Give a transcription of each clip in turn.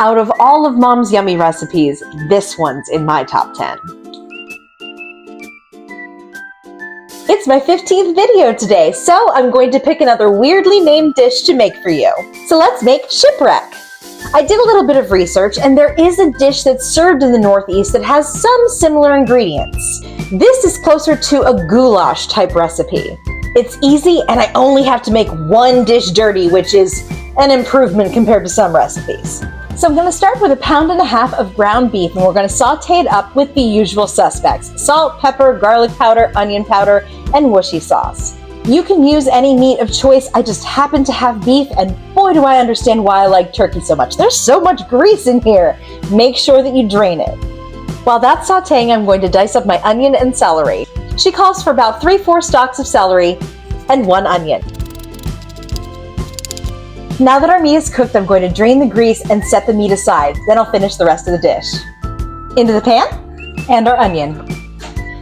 Out of all of Mom's yummy recipes, this one's in my top 10. It's my 15th video today, so I'm going to pick another weirdly named dish to make for you. So let's make Shipwreck. I did a little bit of research, and there is a dish that's served in the Northeast that has some similar ingredients. This is closer to a goulash type recipe. It's easy, and I only have to make one dish dirty, which is an improvement compared to some recipes. So I'm going to start with 1.5 pounds of ground beef, and we're going to saute it up with the usual suspects: salt, pepper, garlic powder, onion powder, and whooshy sauce. You can use any meat of choice. I just happen to have beef, and boy do I understand why I like turkey so much. There's so much grease in here. Make sure that you drain it. While that's sauteing, I'm going to dice up my onion and celery. She calls for about 3-4 stalks of celery and 1 onion. Now that our meat is cooked, I'm going to drain the grease and set the meat aside. Then I'll finish the rest of the dish. Into the pan, and our onion.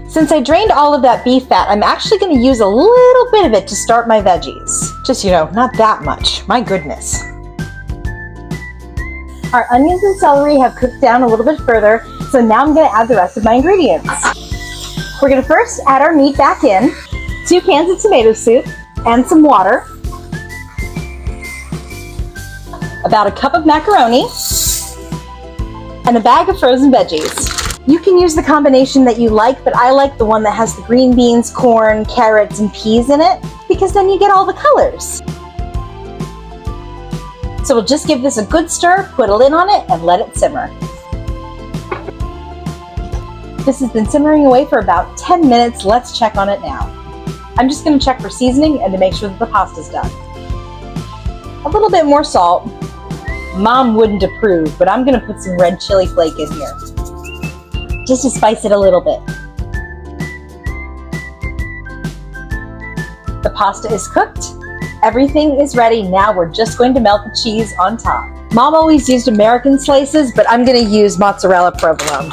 Since I drained all of that beef fat, I'm actually going to use a little bit of it to start my veggies. Just, not that much. My goodness. Our onions and celery have cooked down a little bit further, so now I'm going to add the rest of my ingredients. We're going to first add our meat back in, 2 cans of tomato soup, and some water, about 1 cup of macaroni, and a bag of frozen veggies. You can use the combination that you like, but I like the one that has the green beans, corn, carrots, and peas in it, because then you get all the colors. So we'll just give this a good stir, put a lid on it, and let it simmer. This has been simmering away for about 10 minutes. Let's check on it now. I'm just going to check for seasoning and to make sure that the pasta's done. A little bit more salt. Mom wouldn't approve, but I'm going to put some red chili flake in here, just to spice it a little bit. The pasta is cooked. Everything is ready. Now we're just going to melt the cheese on top. Mom always used American slices, but I'm going to use mozzarella provolone.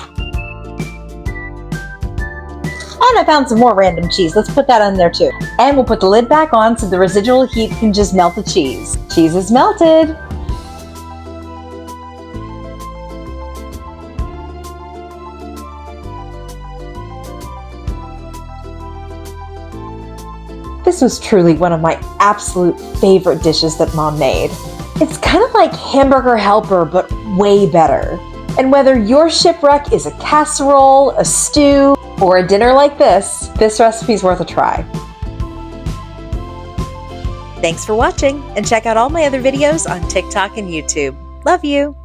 And I found some more random cheese. Let's put that on there too. And we'll put the lid back on so the residual heat can just melt the cheese. Cheese is melted. This was truly one of my absolute favorite dishes that Mom made. It's kind of like hamburger helper, but way better. And whether your shipwreck is a casserole, a stew, or a dinner like this recipe's worth a try. Thanks for watching, and check out all my other videos on TikTok and YouTube. Love you!